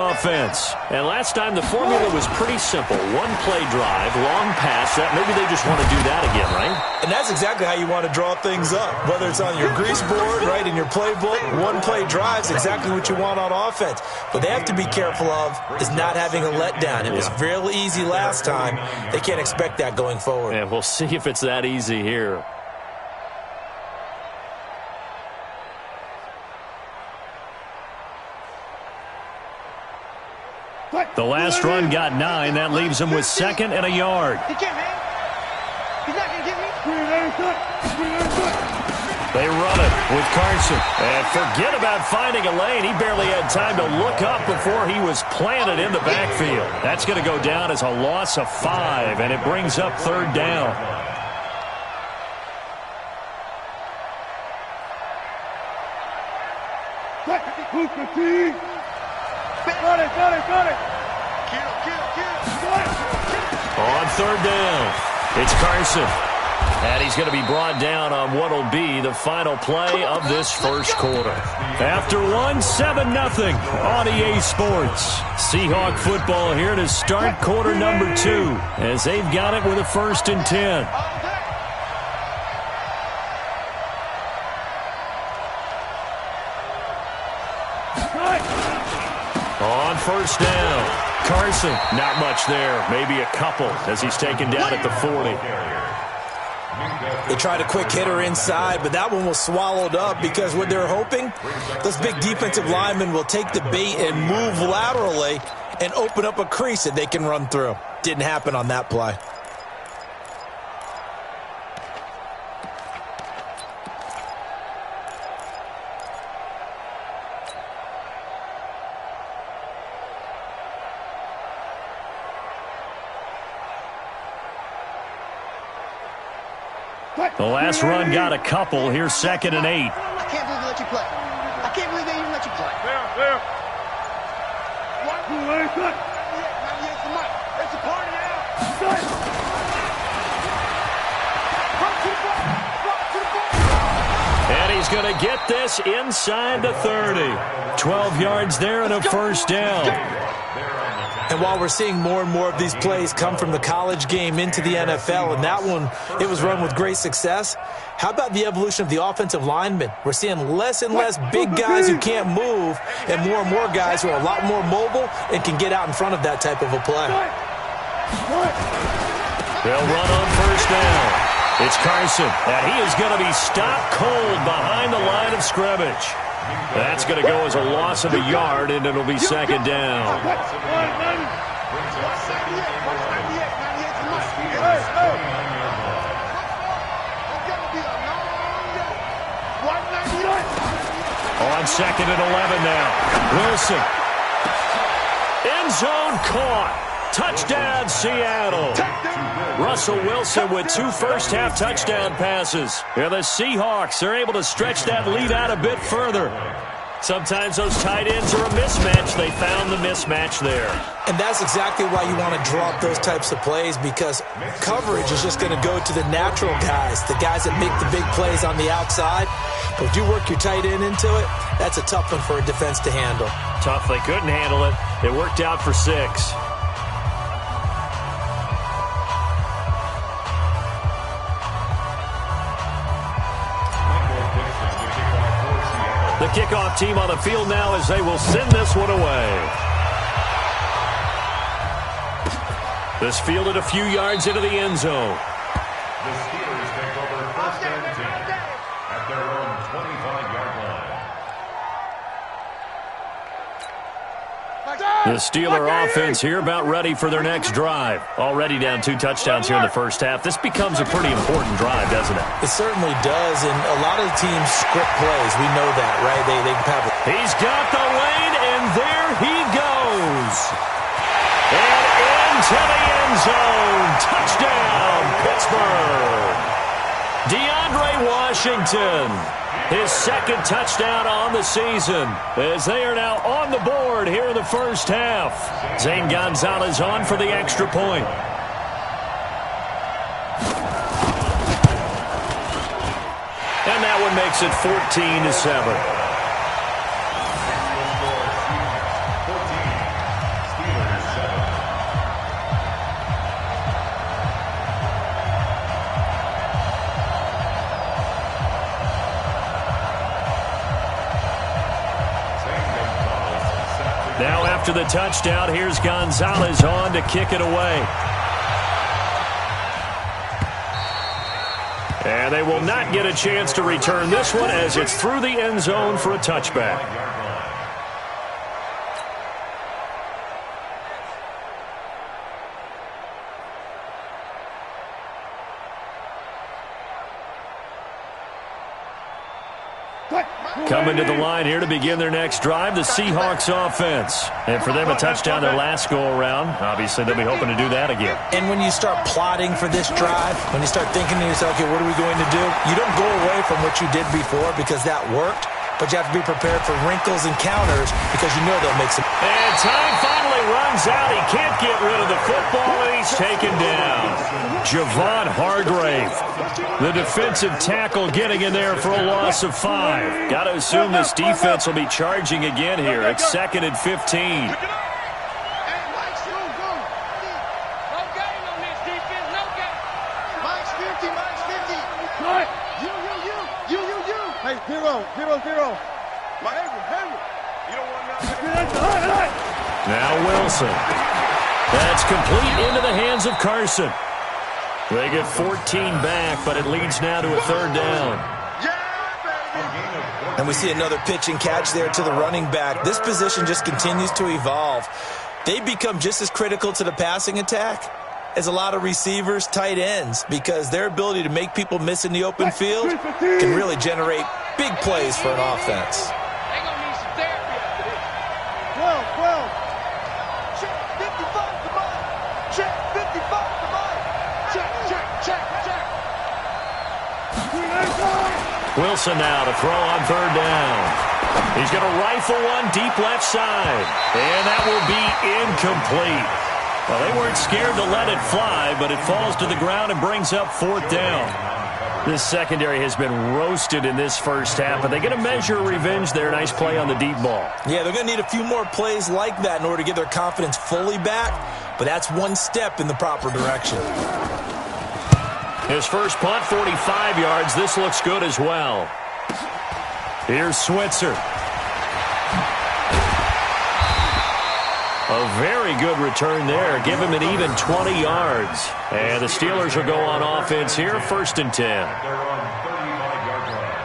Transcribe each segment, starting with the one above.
Offense. And last time the formula was pretty simple. One play drive, long pass. Maybe they just want to do that again, right? And that's exactly how you want to draw things up. Whether it's on your grease board, right, in your playbook, one play drive is exactly what you want on offense. What they have to be careful of is not having a letdown. It was real easy last time. They can't expect that going forward. And we'll see if it's that easy here. The last run got 9. That leaves him with 2nd and a yard. He can't, man. He's not going to get me. They run it with Carson. And forget about finding a lane. He barely had time to look up before he was planted in the backfield. That's going to go down as a loss of 5, and it brings up 3rd down. Got it. On 3rd down, it's Carson. And he's going to be brought down on what will be the final play of this first quarter. After 7-0 on EA Sports. Seahawk football here to start quarter number 2 as they've got it with a 1st and 10. On 1st down. Carson, not much there. Maybe a couple as he's taken down at the 40. They tried a quick hitter inside, but that one was swallowed up because what they're hoping, those big defensive linemen will take the bait and move laterally and open up a crease that they can run through. Didn't happen on that play. The last run got a couple. Here's 2nd and 8. I can't believe they let you play. I can't believe they even let you play. It's a party now. And he's going to get this inside the 30. 12 yards there and a 1st down. And while we're seeing more and more of these plays come from the college game into the NFL, and that one, it was run with great success, how about the evolution of the offensive linemen? We're seeing less and less big guys who can't move and more guys who are a lot more mobile and can get out in front of that type of a play. They'll run on 1st down. It's Carson, and he is going to be stopped cold behind the line of scrimmage. That's going to go as a loss of a yard, and it'll be 2nd down. On 2nd and 11 now. Wilson. End zone caught. Touchdown, Seattle. Russell Wilson with 2 first-half touchdown passes. And the Seahawks are able to stretch that lead out a bit further. Sometimes those tight ends are a mismatch. They found the mismatch there. And that's exactly why you want to drop those types of plays, because coverage is just going to go to the natural guys, the guys that make the big plays on the outside. But if you work your tight end into it, that's a tough one for a defense to handle. Tough. They couldn't handle it. It worked out for 6. The kickoff team on the field now as they will send this one away. This fielded a few yards into the end zone. The Steelers take over 1st and 10 at their own 25-yard line. The Steeler offense here about ready for their next drive. Already down 2 touchdowns here in the first half. This becomes a pretty important drive, doesn't it? It certainly does, and a lot of teams script plays. We know that, right? They have it. He's got the lane, and there he goes. And into the end zone. Touchdown, Pittsburgh. DeAndre Washington. His 2nd touchdown on the season as they are now on the board here in the first half. Zane Gonzalez on for the extra point. And that one makes it 14-7. after the touchdown, here's Gonzalez on to kick it away. And they will not get a chance to return this one as it's through the end zone for a touchback. Coming to the line here to begin their next drive, the Seahawks offense. And for them, a touchdown their last go-around. Obviously, they'll be hoping to do that again. And when you start plotting for this drive, when you start thinking to yourself, okay, what are we going to do? You don't go away from what you did before because that worked, but you have to be prepared for wrinkles and counters because you know they'll make some. And time finally runs out. He can't get rid of the football, and he's taken down. Javon Hargrave, the defensive tackle, getting in there for a loss of 5. Got to assume this defense will be charging again here. It's 2nd and 15. Zero. Now Wilson. That's complete into the hands of Carson. They get 14 back, but it leads now to a 3rd down. And we see another pitch and catch there to the running back. This position just continues to evolve. They become just as critical to the passing attack as a lot of receivers, tight ends, because their ability to make people miss in the open field can really generate big plays for an offense. They're going to need some therapy after this. 12. Check 55 to mine. Check 55 to mine. Check. Wilson now to throw on 3rd down. He's going to rifle one deep left side. And that will be incomplete. Well, they weren't scared to let it fly, but it falls to the ground and brings up 4th down. This secondary has been roasted in this first half, but they get a measure of revenge there. Nice play on the deep ball. Yeah, they're going to need a few more plays like that in order to get their confidence fully back, but that's one step in the proper direction. His first punt, 45 yards. This looks good as well. Here's Switzer. A very good return there. Give him an even 20 yards. And the Steelers will go on offense here, 1st and 10. They're on 35-yard line.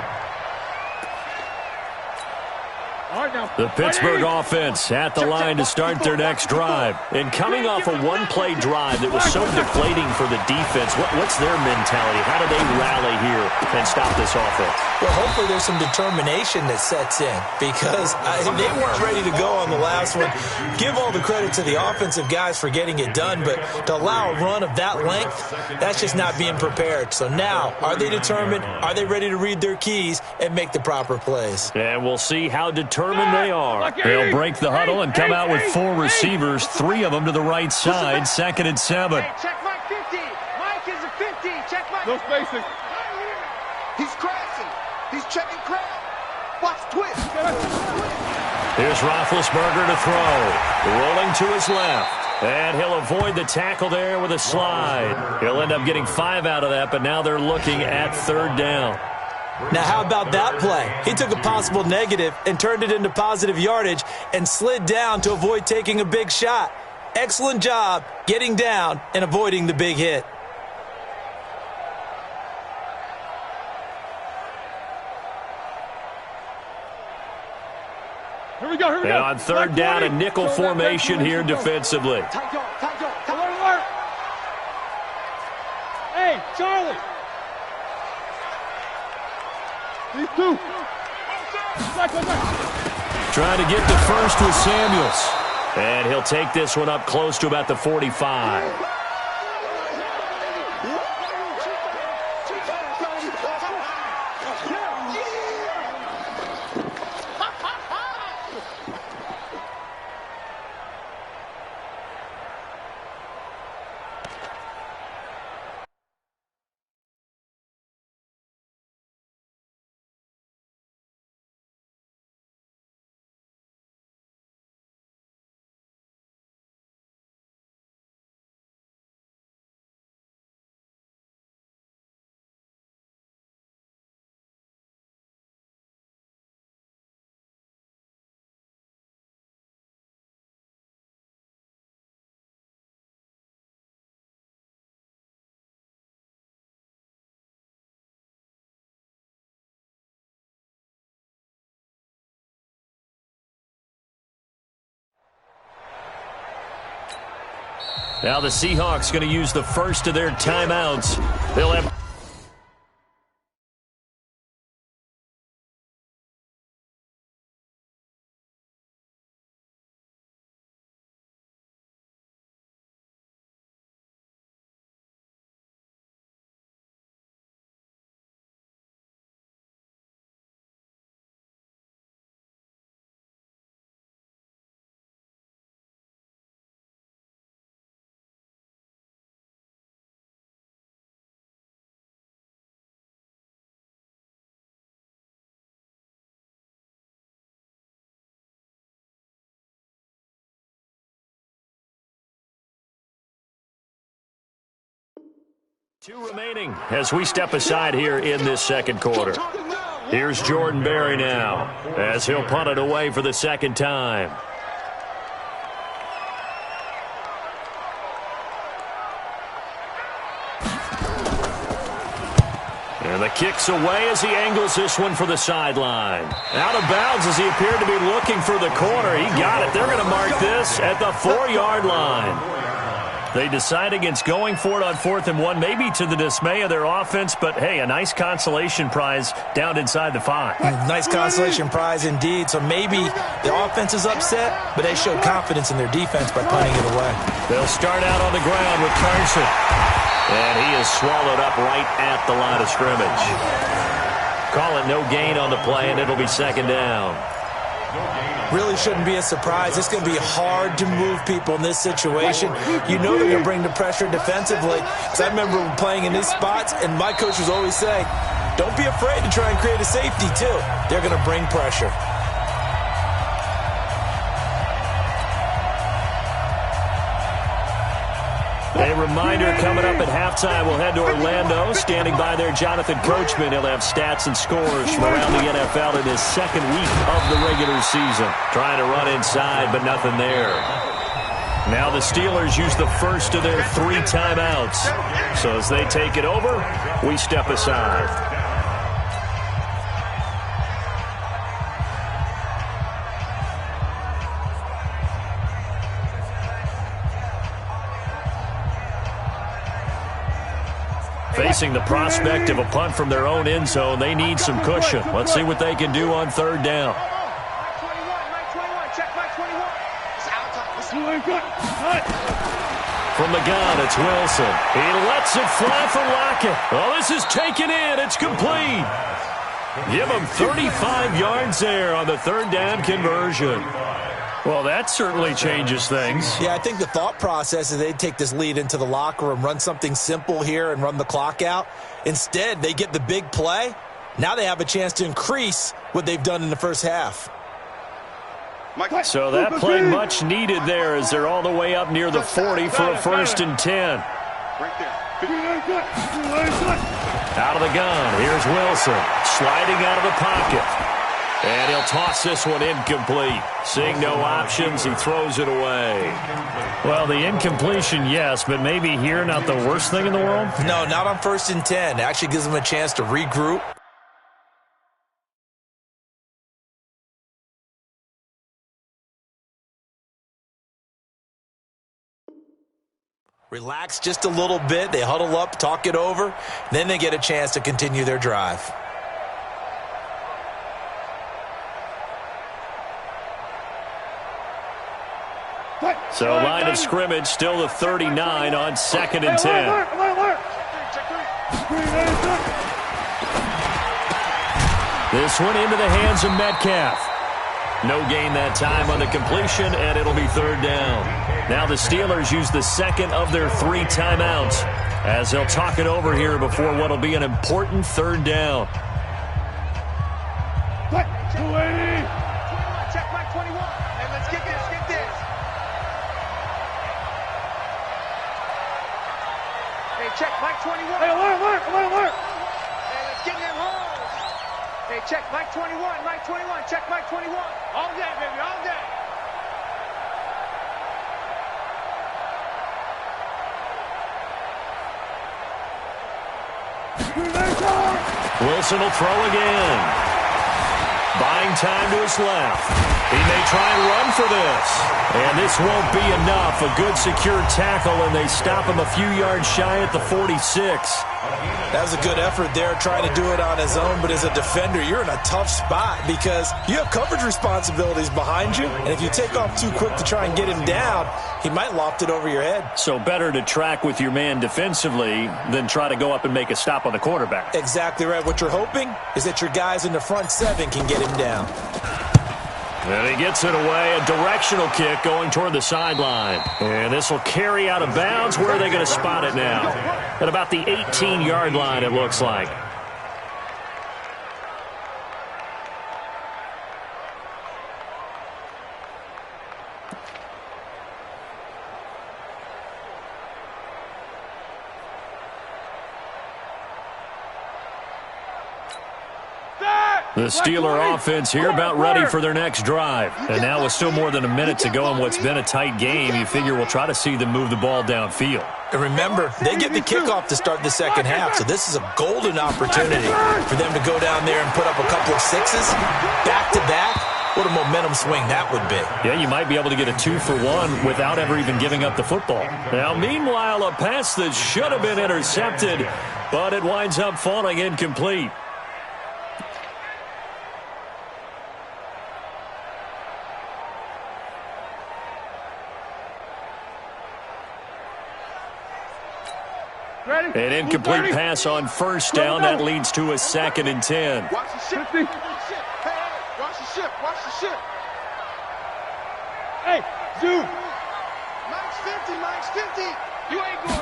The Pittsburgh offense at the line to start their next drive. And coming off a one-play drive that was so deflating for the defense, what's their mentality? How do they rally here and stop this offense? Well, hopefully there's some determination that sets in because they weren't ready to go on the last one. Give all the credit to the offensive guys for getting it done, but to allow a run of that length, that's just not being prepared. So now, are they determined? Are they ready to read their keys and make the proper plays? And we'll see how determined they are. They'll break the huddle and come out with 4 receivers, 3 of them to the right side, 2nd and 7. Hey, check Mike 50. Mike is a 50. Check Mike. No spacing. He's crashing. He's checking crowd. Watch twist. Here's Roethlisberger to throw. Rolling to his left. And he'll avoid the tackle there with a slide. He'll end up getting 5 out of that, but now they're looking at 3rd down. Now, how about that play? He took a possible negative and turned it into positive yardage and slid down to avoid taking a big shot. Excellent job getting down and avoiding the big hit. Here we go. And on 3rd down, a nickel formation here defensively. Alert. Hey, Charlie. These 2. Trying to get the first with Samuels. And he'll take this one up close to about the 45. Now the Seahawks going to use the first of their timeouts. They'll have... Two remaining as we step aside here in this second quarter. Here's Jordan Berry now as he'll punt it away for the second time. And the kick's away as he angles this one for the sideline. Out of bounds as he appeared to be looking for the corner. He got it. They're going to mark this at the 4-yard line. They decide against going for it on 4th and 1, maybe to the dismay of their offense, but, hey, a nice consolation prize down inside the 5. Nice consolation prize indeed. So maybe the offense is upset, but they show confidence in their defense by punting it away. They'll start out on the ground with Carson. And he is swallowed up right at the line of scrimmage. Call it no gain on the play, and it'll be second down. Really shouldn't be a surprise. It's going to be hard to move people in this situation. You know they're going to bring the pressure defensively. Because I remember playing in these spots, and my coaches always say, don't be afraid to try and create a safety, too. They're going to bring pressure. A reminder coming up at halftime, we'll head to Orlando. Standing by there, Jonathan Coachman. He'll have stats and scores from around the NFL in his second week of the regular season. Trying to run inside, but nothing there. Now the Steelers use the first of their 3 timeouts. So as they take it over, we step aside. Facing the prospect of a punt from their own end zone, they need some cushion. Let's see what they can do on 3rd down. From the gun, it's Wilson. He lets it fly for Lockett. Oh, this is taken in. It's complete. Give him 35 yards there on the 3rd down conversion. Well, that certainly changes things. Yeah, I think the thought process is they'd take this lead into the locker room, run something simple here and run the clock out. Instead, they get the big play. Now they have a chance to increase what they've done in the first half. So that play much needed there as they're all the way up near the 40 for a 1st and 10. Out of the gun, here's Wilson, sliding out of the pocket. And he'll toss this one incomplete. Seeing no options, he throws it away. Well, the incompletion, yes, but maybe here not the worst thing in the world? No, not on 1st and 10. It actually gives them a chance to regroup. Relax just a little bit. They huddle up, talk it over. Then they get a chance to continue their drive. So line of scrimmage still the 39 on 2nd and 10. This one into the hands of Metcalf. No gain that time on the completion, and it'll be 3rd down. Now the Steelers use the second of their 3 timeouts as they'll talk it over here before what'll be an important 3rd down. Check Mike 21. And let's get this. Hey, check Mike 21. Hey, alert. Hey, let's get them holes. Hey, check Mike 21. Check Mike 21. All day, baby, all day. Wilson will throw again. Buying time to his left. He may try and run for this. And this won't be enough. A good secure tackle, and they stop him a few yards shy at the 46. That was a good effort there, trying to do it on his own. But as a defender, you're in a tough spot because you have coverage responsibilities behind you. And if you take off too quick to try and get him down, he might loft it over your head. So better to track with your man defensively than try to go up and make a stop on the quarterback. Exactly right. What you're hoping is that your guys in the front seven can get him down. And he gets it away, a directional kick going toward the sideline. And this will carry out of bounds. Where are they going to spot it now? At about the 18-yard line, it looks like. The Steeler offense here about ready for their next drive. And now with still more than a minute to go in what's been a tight game, you figure we'll try to see them move the ball downfield. And remember, they get the kickoff to start the second half, so this is a golden opportunity for them to go down there and put up a couple of sixes back-to-back. What a momentum swing that would be. Yeah, you might be able to get a 2-for-1 without ever even giving up the football. Now, meanwhile, a pass that should have been intercepted, but it winds up falling incomplete. An incomplete pass on first down. That leads to a 2nd and 10. Watch the ship. Hey, watch the ship. Watch the ship. Hey, zoom. Mike's 50. Mike's 50. You ain't going.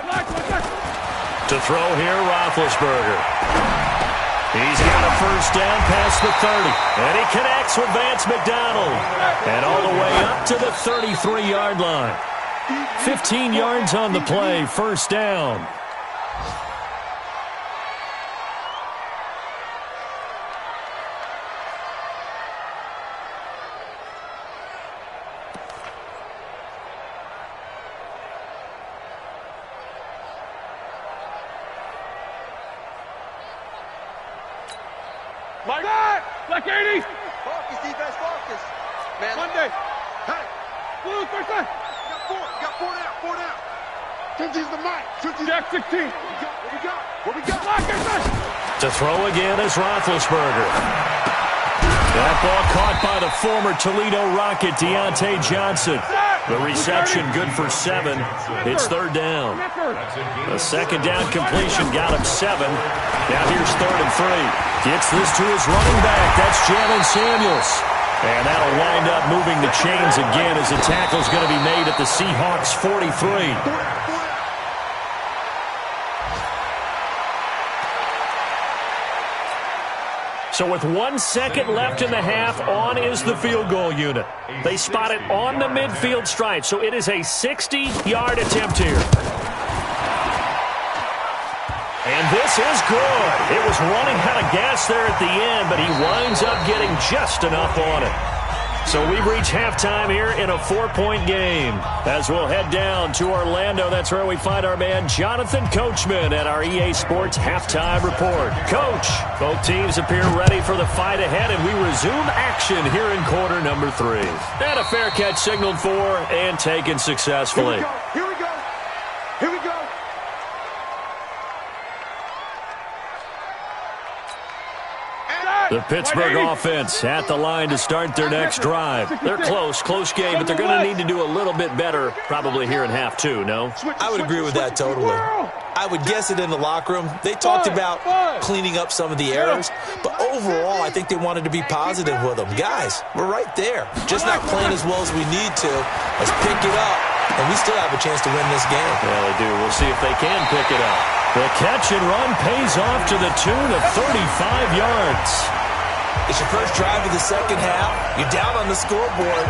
To throw here, Roethlisberger. He's got a first down past the 30. And he connects with Vance McDonald. And all the way up to the 33-yard line. 15 yards on the play, first down. Black 80. Focus, defense, focus. Man. Monday. Hey. Blue, first line. Got four down. 20's the mic. 20's Jack 16. What we got? To throw again is Roethlisberger. That ball caught by the former Toledo Rocket, Deontay Johnson. The reception good for 7. It's third down. A second down completion got him 7. Now here's 3rd and 3. Gets this to his running back. That's Jalen Samuels. And that'll wind up moving the chains again as the tackle's going to be made at the Seahawks 43. So with 1 second left in the half, on is the field goal unit. They spot it on the midfield stripe, so it is a 60-yard attempt here. And this is good. It was running out of gas there at the end, but he winds up getting just enough on it. So we've reached halftime here in a 4-point game. As we'll head down to Orlando, that's where we find our man Jonathan Coachman at our EA Sports Halftime Report. Coach, both teams appear ready for the fight ahead, and we resume action here in quarter number 3. And a fair catch signaled for and taken successfully. Here we go. The Pittsburgh offense at the line to start their next drive. They're close game, but they're going to need to do a little bit better probably here in half 2, no? I would agree with that totally. I would guess it in the locker room. They talked about cleaning up some of the errors, but overall, I think they wanted to be positive with them. Guys, we're right there. Just not playing as well as we need to. Let's pick it up, and we still have a chance to win this game. Yeah, they do. We'll see if they can pick it up. The catch and run pays off to the tune of 35 yards. It's your first drive of the second half. You're down on the scoreboard.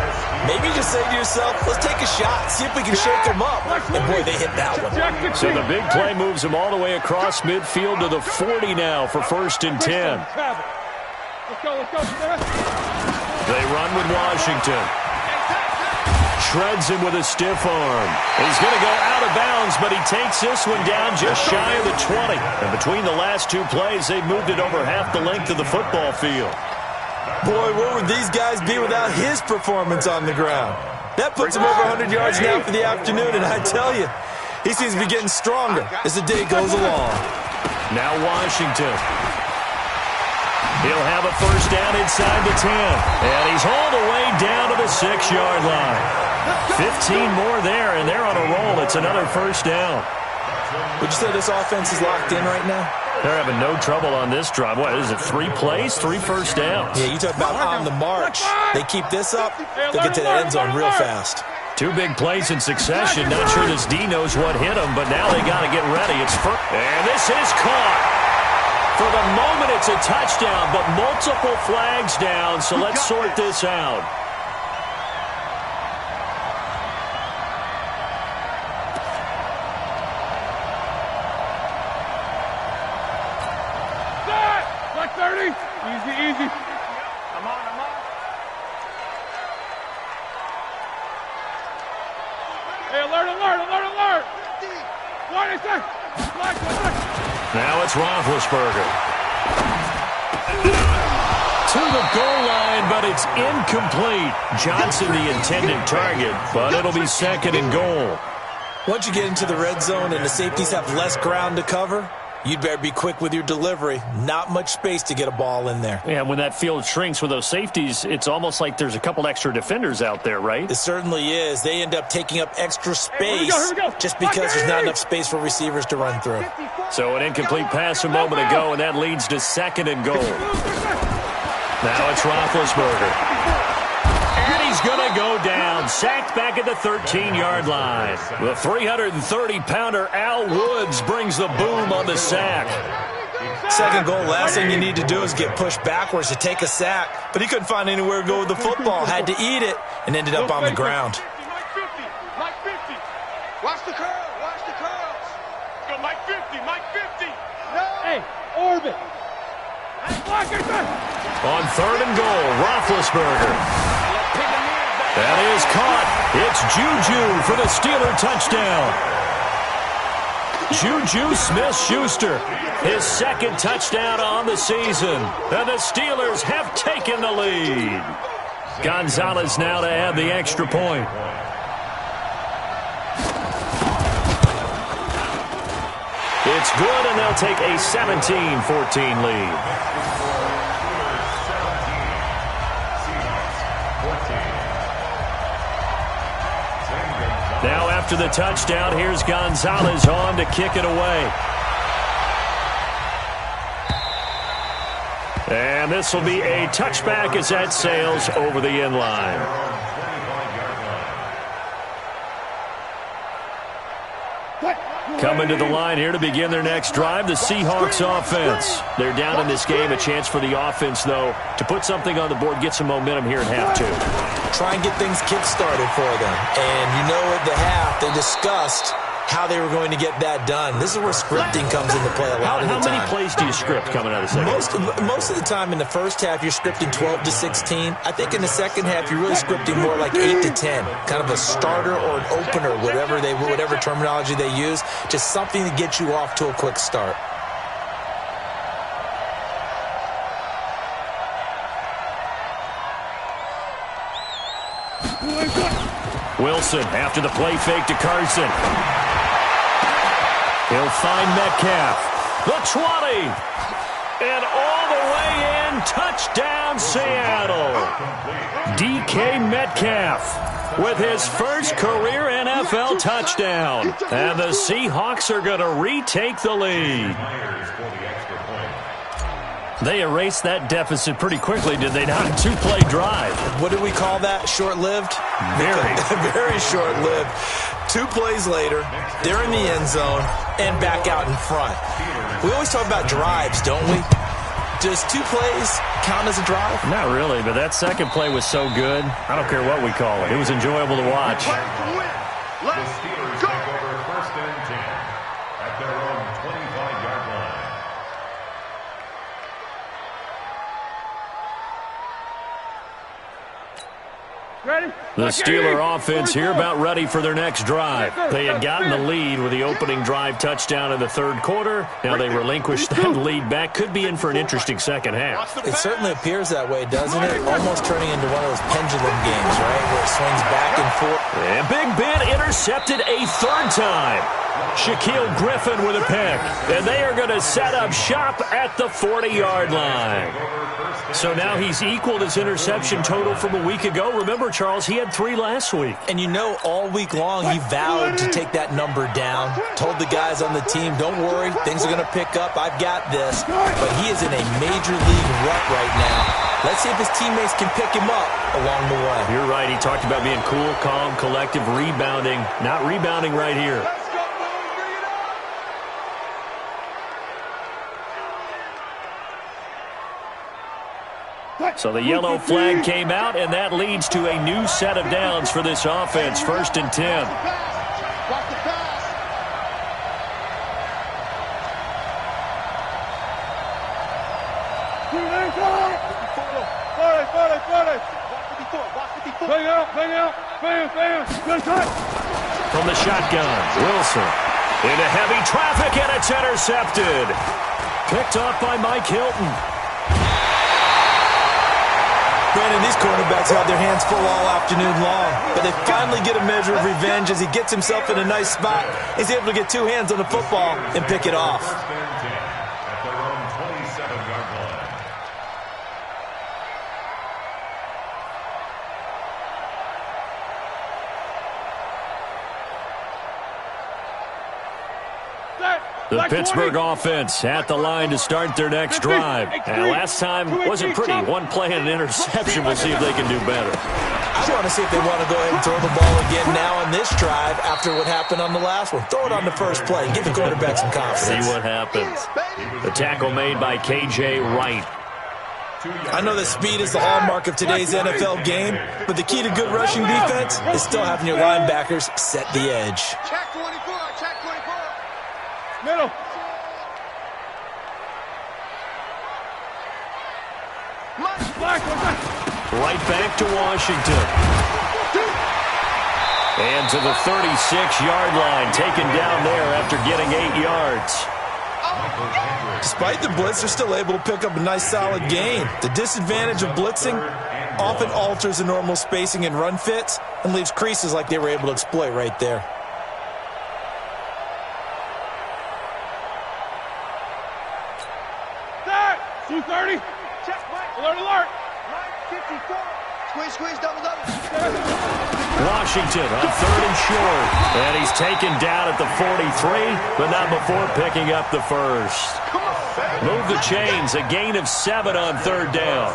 Maybe you just say to yourself, let's take a shot, see if we can shake them up. And boy, they hit that one. So the big play moves them all the way across midfield to the 40 now for 1st and 10. Let's go. They run with Washington. Shreds him with a stiff arm. He's going to go out of bounds, but he takes this one down just shy of the 20. And between the last 2 plays, they've moved it over half the length of the football field. Boy, where would these guys be without his performance on the ground? That puts him over 100 yards now for the afternoon, and I tell you, he seems to be getting stronger as the day goes along. Now Washington. He'll have a first down inside the 10. And he's hauled away down to the 6-yard line. 15 more there, and they're on a roll. It's another first down. Would you say this offense is locked in right now? They're having no trouble on this drive. What is it, 3 plays, 3 first downs? Yeah, you talk about on the march. They keep this up, they'll get to the end zone real fast. 2 big plays in succession. Not sure this D knows what hit him, but now they got to get ready. It's first. And this is caught. For the moment, it's a touchdown, but multiple flags down, so let's sort this out. Black 30. Easy. I'm on. Hey, alert. 20 seconds. Black. Now it's Roethlisberger. To the goal line, but it's incomplete. Johnson, the intended target, but it'll be 2nd and goal. Once you get into the red zone and the safeties have less ground to cover, you'd better be quick with your delivery. Not much space to get a ball in there. Yeah, when that field shrinks with those safeties, it's almost like there's a couple extra defenders out there, right? It certainly is. They end up taking up extra space Here we go. just because there's not enough space for receivers to run through. So an incomplete pass a moment ago, and that leads to 2nd and goal. Now it's Roethlisberger. And he's going to go down. Sacked back at the 13-yard line. The 330-pounder Al Woods brings the boom on the sack. 2nd goal, last thing you need to do is get pushed backwards to take a sack. But he couldn't find anywhere to go with the football. Had to eat it and ended up on the ground. Mike 50. Watch the curls. Go Mike 50. No. Hey, orbit. On 3rd and goal, Roethlisberger. That is caught. It's Juju for the Steeler touchdown. Juju Smith-Schuster, his 2nd touchdown on the season. And the Steelers have taken the lead. Gonzalez now to add the extra point. It's good, and they'll take a 17-14 lead. Now after the touchdown, here's Gonzalez on to kick it away. And this will be a touchback as that sails over the end line. Coming to the line here to begin their next drive, the Seahawks offense. They're down in this game. A chance for the offense, though, to put something on the board, get some momentum here at half 2. Try and get things kick-started for them. And you know at the half, they discussed how they were going to get that done. This is where scripting comes into play a lot of the time. How many plays do you script coming out of the second? Most of the time in the first half, you're scripting 12 to 16. I think in the second half, you're really scripting more like 8 to 10. Kind of a starter or an opener, whatever terminology they use. Just something to get you off to a quick start. Wilson after the play fake to Carson. He'll find Metcalf. The 20. And all the way in. Touchdown, Seattle. DK Metcalf with his first career NFL touchdown. And the Seahawks are going to retake the lead. They erased that deficit pretty quickly, did they not? A 2-play drive. What do we call that? Short-lived? Very short-lived. 2 plays later, they're in the end zone and back out in front. We always talk about drives, don't we? Does 2 plays count as a drive? Not really, but that second play was so good. I don't care what we call it. It was enjoyable to watch. The Steelers take over 1st and 10 at their own 25-yard line. The Steeler offense here about ready for their next drive. They had gotten the lead with the opening drive touchdown in the third quarter. Now they relinquished that lead back. Could be in for an interesting second half. It certainly appears that way, doesn't it? Almost turning into one of those pendulum games, right, where it swings back and forth. And Big Ben intercepted a third time. Shaquille Griffin with a pick. And they are going to set up shop at the 40-yard line. So now he's equaled his interception total from a week ago. Remember, Charles, he had 3 last week. And you know, all week long he vowed to take that number down. Told the guys on the team, don't worry, things are going to pick up. I've got this. But he is in a major league rut right now. Let's see if his teammates can pick him up along the way. You're right. He talked about being cool, calm, collective, rebounding. Not rebounding right here. So the yellow flag came out, and that leads to a new set of downs for this offense. 1st and 10. From the shotgun, Wilson into heavy traffic, and it's intercepted. Picked off by Mike Hilton. Brandon, these cornerbacks have their hands full all afternoon long, but they finally get a measure of revenge as he gets himself in a nice spot. He's able to get 2 hands on the football and pick it off. First and 10 at their own 27-yard line. The Pittsburgh offense at the line to start their next drive. And last time wasn't pretty. 1 play and an interception. We'll see if they can do better. I want to see if they want to go ahead and throw the ball again now on this drive after what happened on the last one. Throw it on the first play. Give the quarterback some confidence. See what happens. The tackle made by K.J. Wright. I know that speed is the hallmark of today's NFL game, but the key to good rushing defense is still having your linebackers set the edge. Check 24, check 24. Middle. Right back to Washington. And to the 36-yard line, taken down there after getting 8 yards. Despite the blitz, they're still able to pick up a nice solid gain. The disadvantage of blitzing often alters the normal spacing and run fits and leaves creases like they were able to exploit right there. Start! 230. Check, Mike. Alert, alert. Mike, 54. Squeeze, double. Washington on 3rd and short. And he's taken down at the 43, but not before picking up the first. Move the chains, a gain of 7 on 3rd down.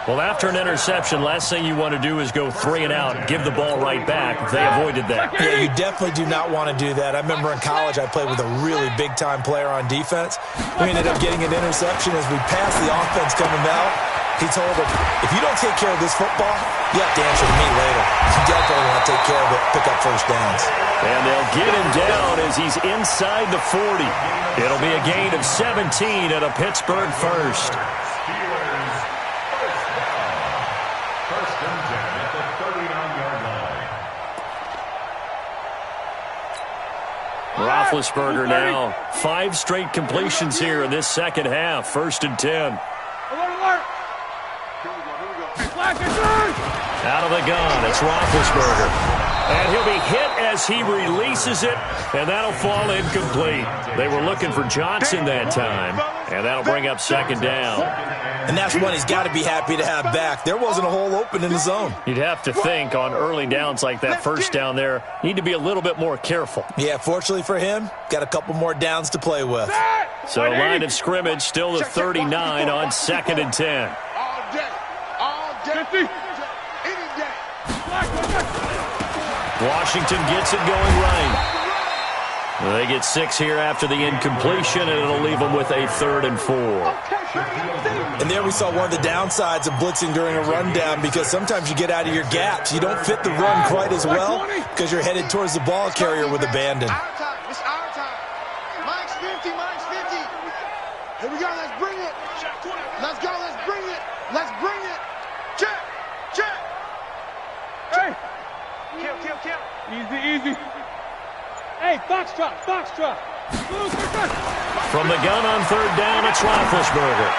Well, after an interception, last thing you want to do is go 3 and out and give the ball right back. They avoided that. Yeah, you definitely do not want to do that. I remember in college I played with a really big-time player on defense. We ended up getting an interception as we passed the offense coming out. He told him, if you don't take care of this football, you have to answer to me later. You definitely want to take care of it, pick up first downs. And they'll get him down as he's inside the 40. It'll be a gain of 17 and a Pittsburgh first. First and 10 at the 39-yard line. Roethlisberger now 5 straight completions here in this second half. 1st and 10. Alert. Out of the gun, it's Roethlisberger. And he'll be hit as he releases it, and that'll fall incomplete. They were looking for Johnson that time, and that'll bring up 2nd down. And that's one he's got to be happy to have back. There wasn't a hole open in the zone. You'd have to think on early downs like that, 1st down there, need to be a little bit more careful. Yeah, fortunately for him, got a couple more downs to play with. So line of scrimmage still the 39 on 2nd and 10. All day. 50. Any day. Washington gets it going right. They get 6 here after the incompletion, and it'll leave them with a 3rd and 4. And there we saw one of the downsides of blitzing during a rundown, because sometimes you get out of your gaps. You don't fit the run quite as well because you're headed towards the ball carrier with abandon. Our time. It's our time. Mike's 50. Here we go. Let's bring it. Let's go. Let's bring it. Check. Kill. Easy. Hey, box drop. From the gun on third down, it's Roethlisberger.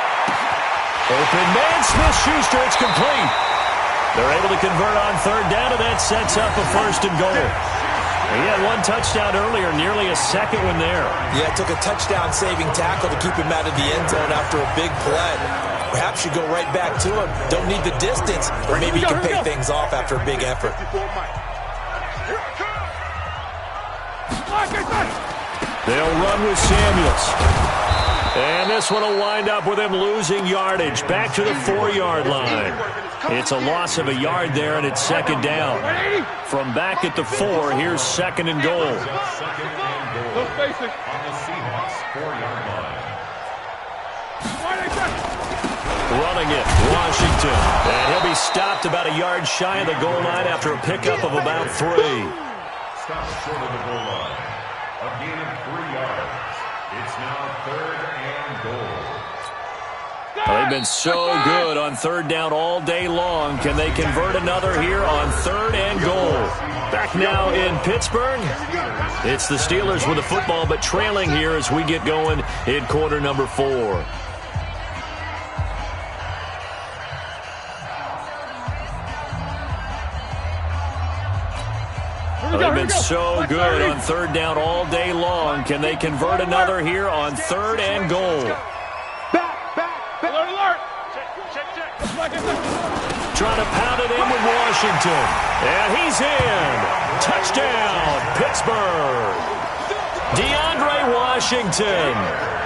Open man, Smith-Schuster, it's complete. They're able to convert on third down, and that sets up a 1st and goal. He had one touchdown earlier, nearly a second one there. Yeah, it took a touchdown-saving tackle to keep him out of the end zone after a big play. Perhaps you go right back to him. Don't need the distance, or maybe you can pay things off after a big effort. They'll run with Samuels. And this one will wind up with him losing yardage back to the 4-yard line. It's a loss of a yard there, and it's 2nd down. From back at the 4, here's 2nd and goal. On the Seahawks 4-yard line. Running it, Washington. And he'll be stopped about a yard shy of the goal line after a pickup of about 3. Stopped short of the goal line. A gain of 3 yards. It's now 3rd and goal. They've been so good on third down all day long. Can they convert another here on 3rd and goal? Back now in Pittsburgh. It's the Steelers with the football, but trailing here as we get going in quarter number 4. They've been so good on third down all day long. Can they convert another here on 3rd and goal? Alert. Trying to pound it in with Washington. And he's in. Touchdown, Pittsburgh. DeAndre Washington.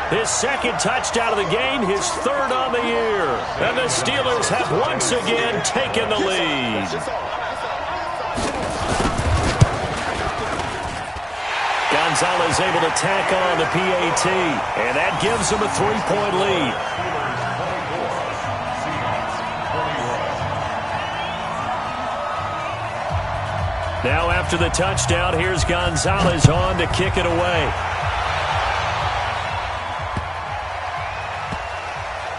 His 2nd touchdown of the game, his 3rd on the year. And the Steelers have once again taken the lead. Gonzalez able to tack on the PAT, and that gives him a 3-point lead. Now after the touchdown, here's Gonzalez on to kick it away.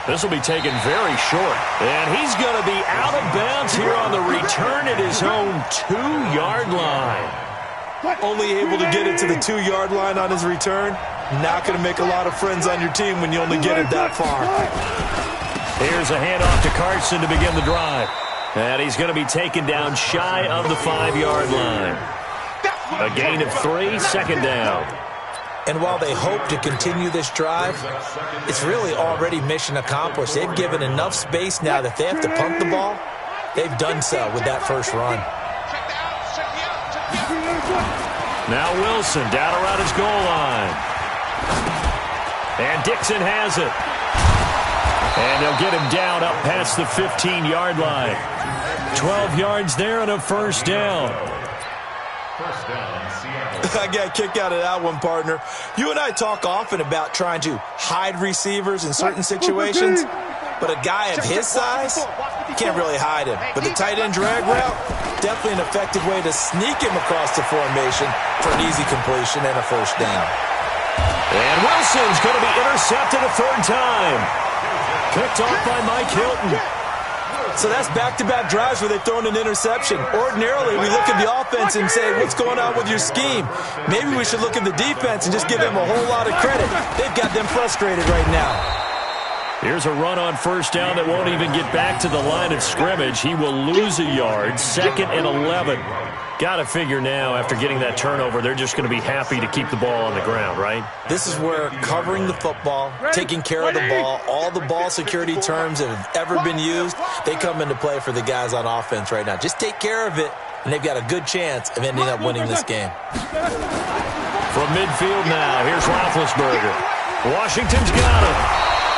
This will be taken very short, and he's going to be out of bounds here on the return at his own 2-yard line. Only able to get it to the 2-yard line on his return. Not going to make a lot of friends on your team when you only get it that far. Here's a handoff to Carson to begin the drive. And he's going to be taken down shy of the 5-yard line. A gain of 3, 2nd down. And while they hope to continue this drive, it's really already mission accomplished. They've given enough space now that they have to punt the ball. They've done so with that first run. Now Wilson down around his goal line. And Dixon has it. And they'll get him down up past the 15-yard line. 12 yards there and a 1st down. First down, Seattle. I got a kick out of that one, partner. You and I talk often about trying to hide receivers in certain situations, but a guy of his size, you can't really hide him. But the tight end drag route, definitely an effective way to sneak him across the formation for an easy completion and a 1st down. And Wilson's going to be intercepted a 3rd time. Picked off by Mike Hilton. So that's back-to-back drives where they've thrown an interception. Ordinarily, we look at the offense and say, what's going on with your scheme? Maybe we should look at the defense and just give them a whole lot of credit. They've got them frustrated right now. Here's a run on 1st down that won't even get back to the line of scrimmage. He will lose a yard, 2nd and 11. Got to figure now, after getting that turnover, they're just going to be happy to keep the ball on the ground, right? This is where covering the football, taking care of the ball, all the ball security terms that have ever been used, they come into play for the guys on offense right now. Just take care of it, and they've got a good chance of ending up winning this game. From midfield now, here's Roethlisberger. Washington's got it.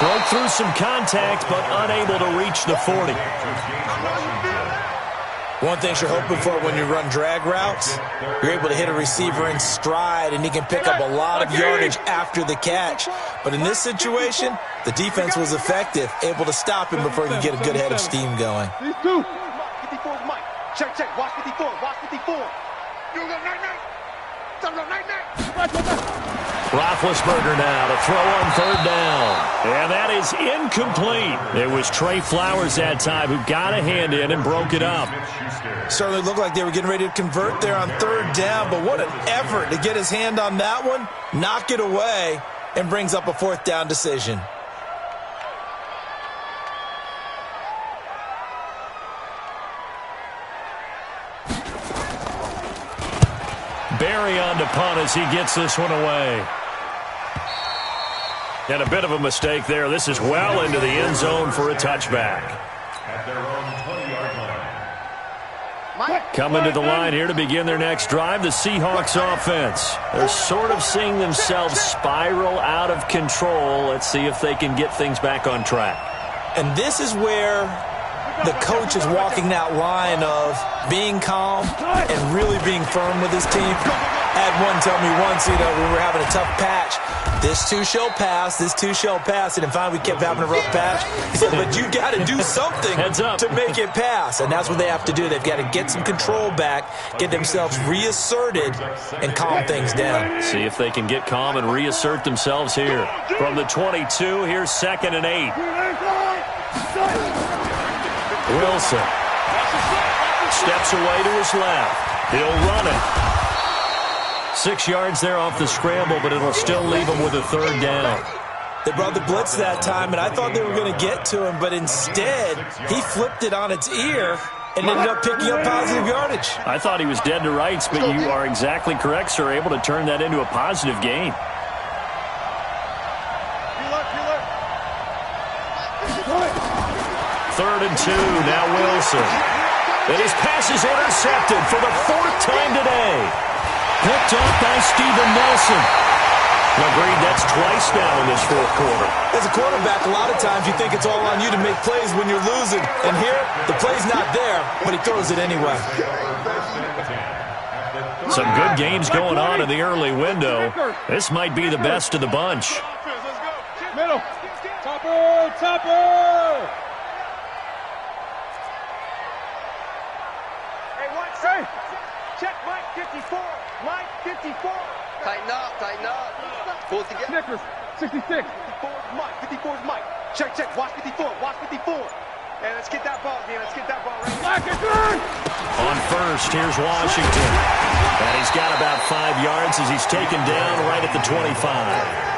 Broke through some contact, but unable to reach the 40. One thing you're hoping for when you run drag routes, you're able to hit a receiver in stride, and he can pick up a lot of yardage after the catch. But in this situation, the defense was effective, able to stop him before he could get a good head of steam going. 54 is Mike. Check. Watch 54. Watch 54. You go night-night. Night-night. Roethlisberger now to throw on third down. And that is incomplete. It was Trey Flowers that time who got a hand in and broke it up. Certainly looked like they were getting ready to convert there on third down, but what an effort to get his hand on that one, knock it away, and brings up a fourth down decision. Barry on to punt as he gets this one away. And a bit of a mistake there. This is well into the end zone for a touchback. At their own 20-yard line. Coming to the line here to begin their next drive, the Seahawks offense. They're sort of seeing themselves spiral out of control. Let's see if they can get things back on track. And this is where the coach is walking that line of being calm and really being firm with his team. I had one tell me once, we were having a tough patch. This too shall pass, this too shall pass. And then finally we kept having a rough patch. He said, but you got to do something to make it pass. And that's what they have to do. They've got to get some control back, get themselves reasserted, and calm things down. See if they can get calm and reassert themselves here. From the 22, here's 2nd and 8. Wilson steps away to his left. He'll run it. 6 yards there off the scramble, but it'll still leave him with a third down. They brought the blitz that time, and I thought they were going to get to him, but instead he flipped it on its ear and ended up picking up positive yardage. I thought he was dead to rights, but you are exactly correct, sir, able to turn that into a positive gain. Third and 2, now Wilson. And his pass is intercepted for the 4th time today. Picked up by Steven Nelson. Agreed, that's twice now in this 4th quarter. As a quarterback, a lot of times you think it's all on you to make plays when you're losing. And here, the play's not there, but he throws it anyway. Some good games going on in the early window. This might be the best of the bunch. Middle. Topper. Hey, check Mike 54. Mike 54. Tighten up. Pull it together. Snickers, 66. 54 is Mike. 54 is Mike. Check. Watch 54. Watch 54. Hey, let's get that ball, man. Let's get that ball right here. On first, here's Washington. And he's got about 5 yards as he's taken down right at the 25.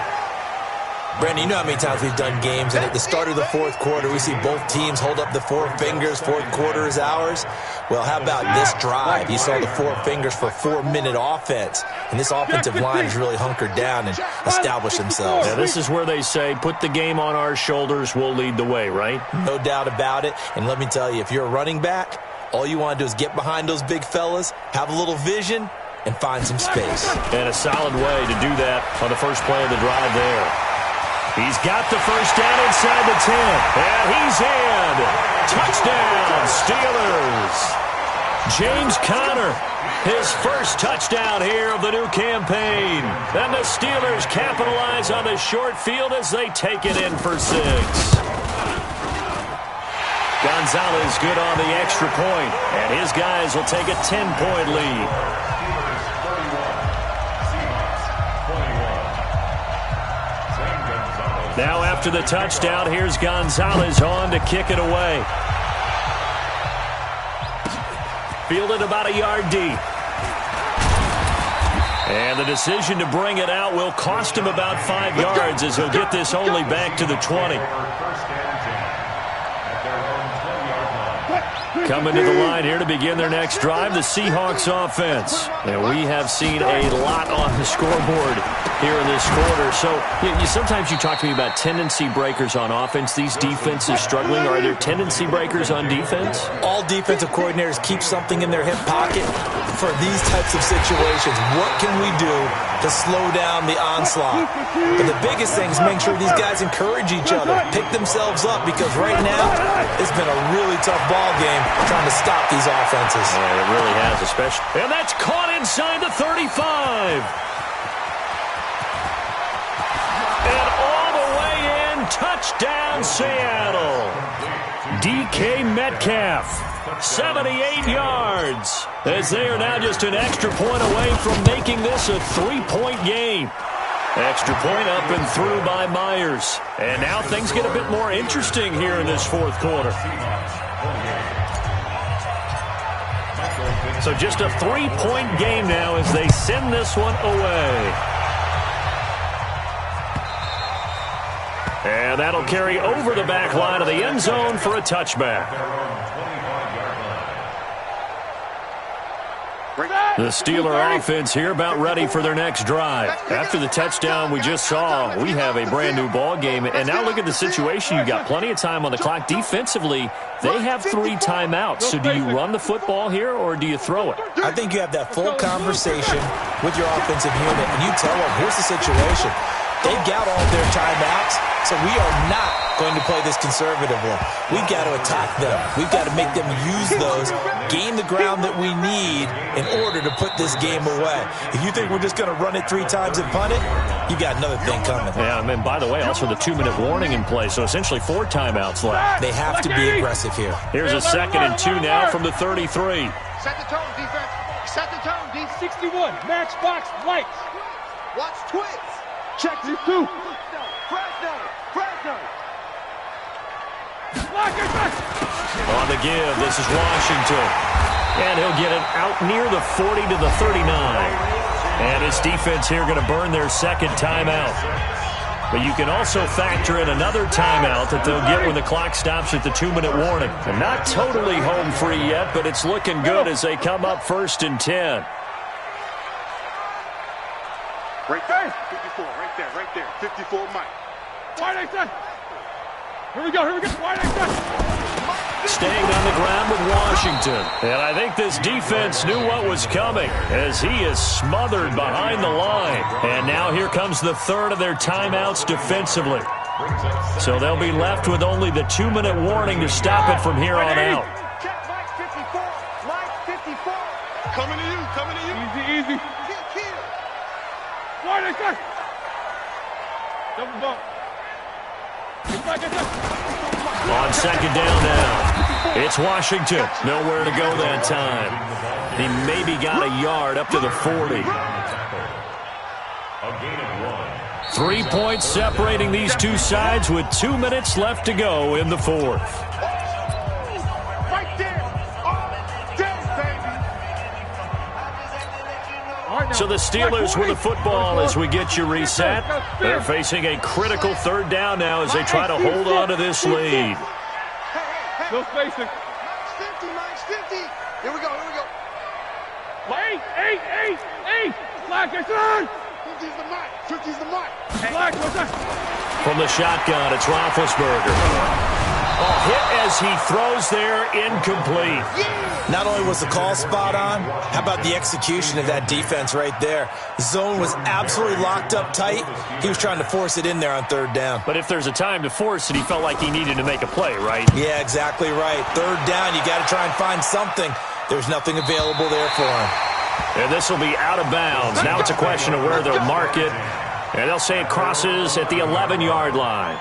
Brandon, you know how many times we've done games, and at the start of the 4th quarter, we see both teams hold up the 4 fingers, 4th quarter is ours. Well, how about this drive? You saw the 4 fingers for 4-minute offense, and this offensive line has really hunkered down and established themselves. Yeah, this is where they say, put the game on our shoulders, we'll lead the way, right? No doubt about it, and let me tell you, if you're a running back, all you want to do is get behind those big fellas, have a little vision, and find some space. And a solid way to do that on the first play of the drive there. He's got the first down inside the 10. And he's in. Touchdown, Steelers. James Conner, his first touchdown here of the new campaign. And the Steelers capitalize on the short field as they take it in for 6. Gonzalez good on the extra point. And his guys will take a 10-point lead. Now after the touchdown, here's Gonzalez on to kick it away. Fielded about a yard deep. And the decision to bring it out will cost him about 5 yards as he'll get this only back to the 20. Coming to the line here to begin their next drive, the Seahawks offense. And we have seen a lot on the scoreboard here in this quarter. So sometimes you talk to me about tendency breakers on offense. These defenses struggling. Are there tendency breakers on defense? All defensive coordinators keep something in their hip pocket for these types of situations. What can we do to slow down the onslaught? But the biggest thing is make sure these guys encourage each other, pick themselves up, because right now it's been a really tough ball game trying to stop these offenses. Yeah, it really has, especially. And that's caught inside the 35. And all the way in, touchdown Seattle. DK Metcalf, 78 yards, as they are now just an extra point away from making this a 3-point game. Extra point up and through by Myers. And now things get a bit more interesting here in this fourth quarter. So just a 3-point game now as they send this one away. And that'll carry over the back line of the end zone for a touchback. The Steeler offense here about ready for their next drive. After the touchdown we just saw, we have a brand-new ball game. And now look at the situation. You've got plenty of time on the clock. Defensively, they have 3 timeouts. So do you run the football here or do you throw it? I think you have that full conversation with your offensive unit, and you tell them, here's the situation. They've got all their timeouts, so we are not going to play this conservatively. We've got to attack them. We've got to make them use those, gain the ground that we need in order to put this game away. If you think we're just going to run it 3 times and punt it, you got another thing coming. Yeah, and by the way, also the 2-minute warning in play, so essentially 4 timeouts left. They have to be aggressive here. Here's a 2nd and 2 now from the 33. Set the tone, defense. Set the tone, defense. 61, matchbox, lights. Watch twins. Check these 2. Fresno. On the give, this is Washington. And he'll get it out near the 40 to the 39. And his defense here going to burn their 2nd timeout. But you can also factor in another timeout that they'll get when the clock stops at the 2-minute warning. And not totally home free yet, but it's looking good as they come up 1st and 10. Right there. 54, right there. 54, Mike. Wide exit. Here we go. Wide exit. Staying on the ground with Washington. And I think this defense knew what was coming as he is smothered behind the line. And now here comes the 3rd of their timeouts defensively. So they'll be left with only the 2-minute warning to stop it from here on out. Check Mike 54. Mike 54. Coming to you. Easy. Kill. Wide exit. Double bump. On 2nd down now, it's Washington. Nowhere to go that time. He maybe got a yard up to the 40. 3 points separating these two sides with 2 minutes left to go in the 4th. Right there. So the Steelers with the football as we get you reset. They're facing a critical 3rd down now as they try to hold on to this lead. No spacing. Mike's 50. Here we go. Eight. Black is on. 50's the Mike. Black was on. From the shotgun, it's Roethlisberger. Hit as he throws there, incomplete. Not only was the call spot on, how about the execution of that defense right there? The zone was absolutely locked up tight. He was trying to force it in there on 3rd down. But if there's a time to force it, he felt like he needed to make a play, right? Yeah, exactly right. 3rd down, you got to try and find something. There's nothing available there for him. And this will be out of bounds. Now it's a question of where they'll mark it. And they'll say it crosses at the 11-yard line.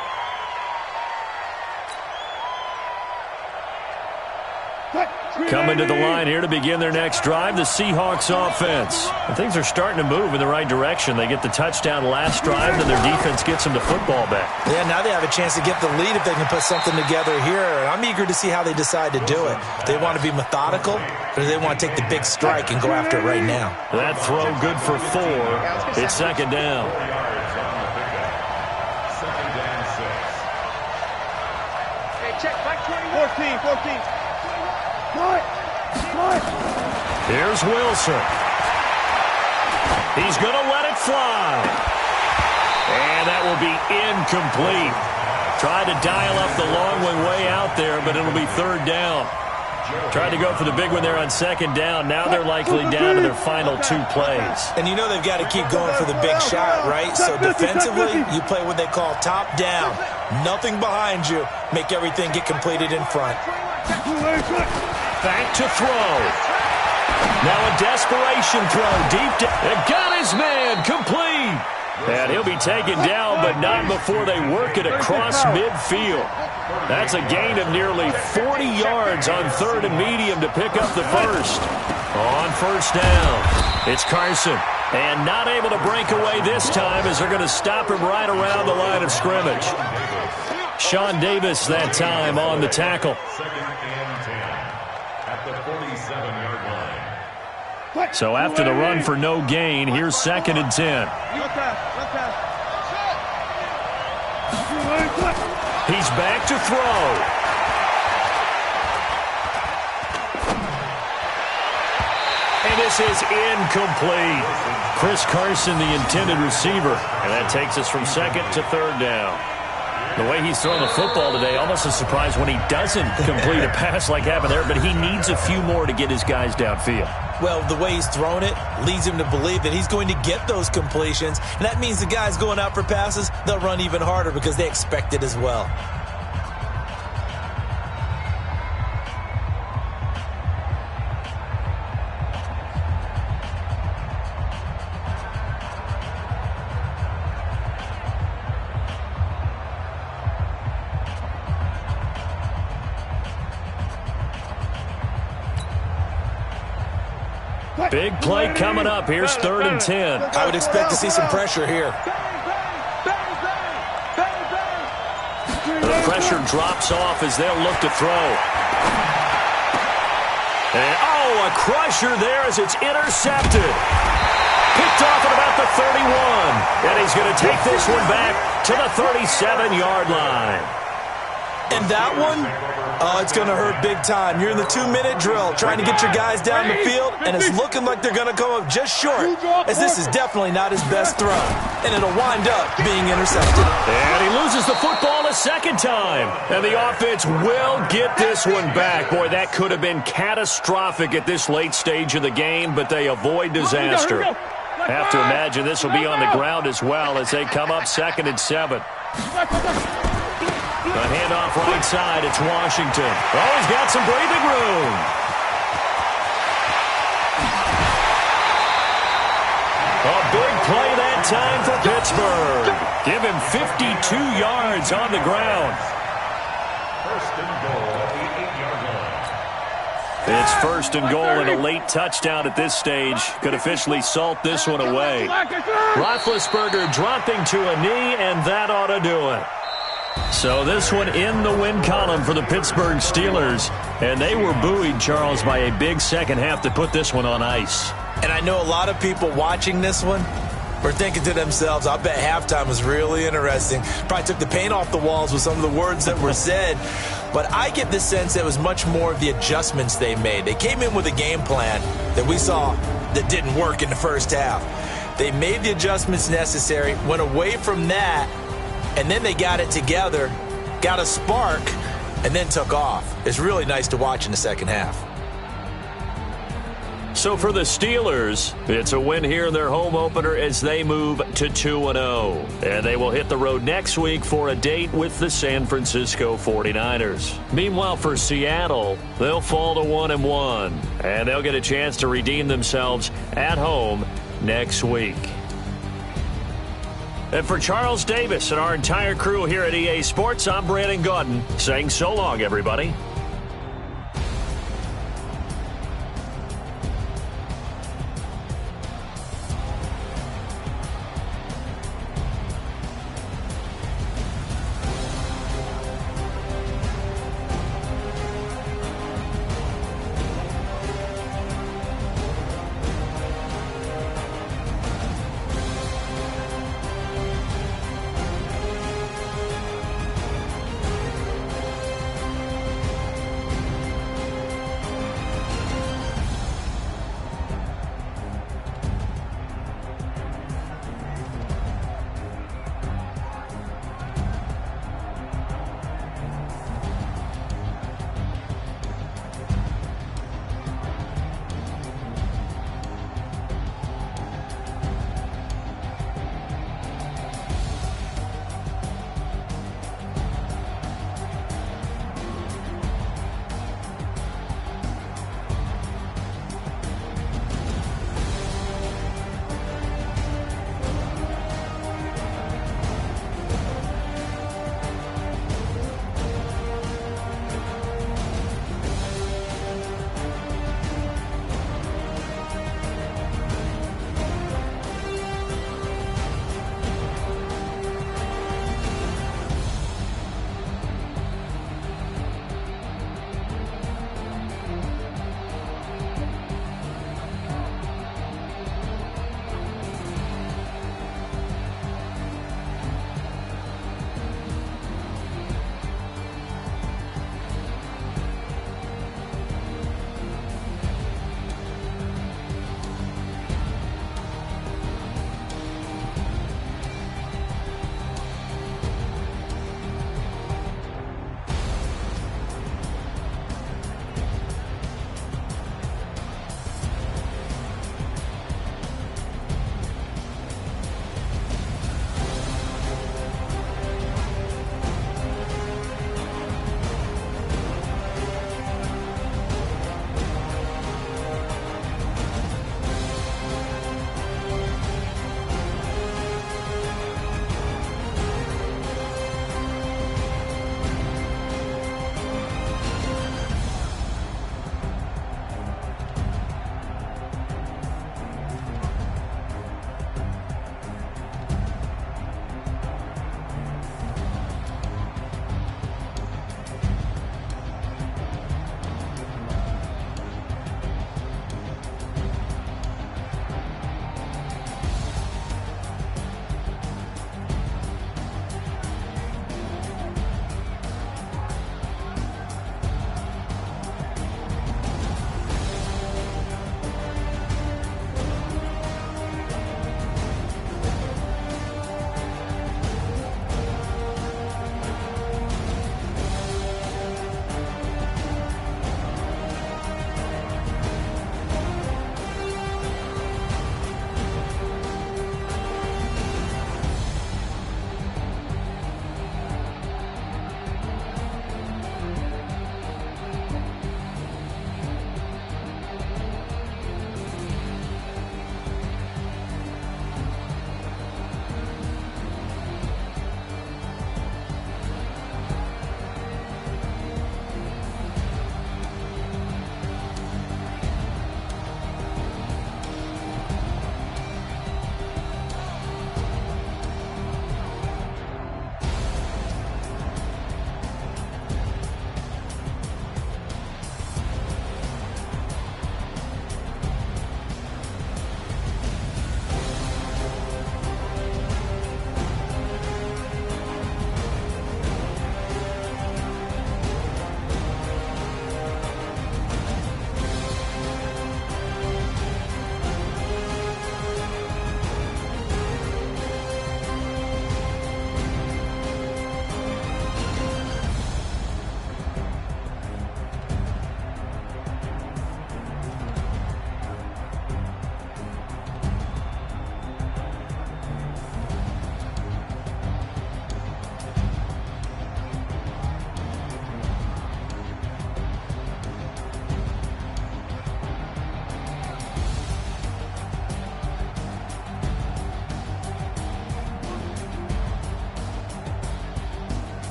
Coming to the line here to begin their next drive, the Seahawks offense. And things are starting to move in the right direction. They get the touchdown last drive, then their defense gets them the football back. Yeah, now they have a chance to get the lead if they can put something together here. I'm eager to see how they decide to do it. Do they want to be methodical, or do they want to take the big strike and go after it right now? That throw good for 4. It's 2nd down. Hey, check Mike 21. 14. Here's Wilson. He's going to let it fly. And that will be incomplete. Tried to dial up the long way out there, but it'll be 3rd down. Tried to go for the big one there on 2nd down. Now they're likely down to their final 2 plays. And you know they've got to keep going for the big shot, right? So defensively, you play what they call top down. Nothing behind you. Make everything get completed in front. Back to throw. Now a desperation throw deep down. Got his man complete. And he'll be taken down, but not before they work it across midfield. That's a gain of nearly 40 yards on 3rd and medium to pick up the first. On 1st down, it's Carson. And not able to break away this time as they're going to stop him right around the line of scrimmage. Sean Davis that time on the tackle. Second and 10 at the 47-yard line. So after the run for no gain, here's second and 10. He's back to throw. And this is incomplete. Chris Carson, the intended receiver. And that takes us from second to third down. The way he's throwing the football today, almost a surprise when he doesn't complete a pass like happened there, but he needs a few more to get his guys downfield. Well, the way he's thrown it leads him to believe that he's going to get those completions, and that means the guys going out for passes, they'll run even harder because they expect it as well. Big play coming up. Here's third and 10. I would expect to see some pressure here. The pressure drops off as they'll look to throw. And, a crusher there as it's intercepted. Picked off at about the 31. And he's going to take this one back to the 37-yard line. And that one, it's going to hurt big time. You're in the 2-minute drill trying to get your guys down the field, and it's looking like they're going to come up just short, as this is definitely not his best throw, and it'll wind up being intercepted. And he loses the football a second time, and the offense will get this one back. Boy, that could have been catastrophic at this late stage of the game, but they avoid disaster. Have to imagine this will be on the ground as well as they come up second and 7. The handoff right side, it's Washington. Oh, he's got some breathing room. A big play that time for Pittsburgh. Give him 52 yards on the ground. First and goal at the 8-yard line. It's first and goal and a late touchdown at this stage. Could officially salt this one away. Roethlisberger dropping to a knee, and that ought to do it. So this one in the win column for the Pittsburgh Steelers. And they were buoyed, Charles, by a big second half to put this one on ice. And I know a lot of people watching this one were thinking to themselves, I bet halftime was really interesting. Probably took the paint off the walls with some of the words that were said. But I get the sense that it was much more of the adjustments they made. They came in with a game plan that we saw that didn't work in the first half. They made the adjustments necessary, went away from that, and then they got it together, got a spark, and then took off. It's really nice to watch in the second half. So for the Steelers, it's a win here in their home opener as they move to 2-0. And they will hit the road next week for a date with the San Francisco 49ers. Meanwhile, for Seattle, they'll fall to 1-1. And they'll get a chance to redeem themselves at home next week. And for Charles Davis and our entire crew here at EA Sports, I'm Brandon Gaudin saying so long, everybody.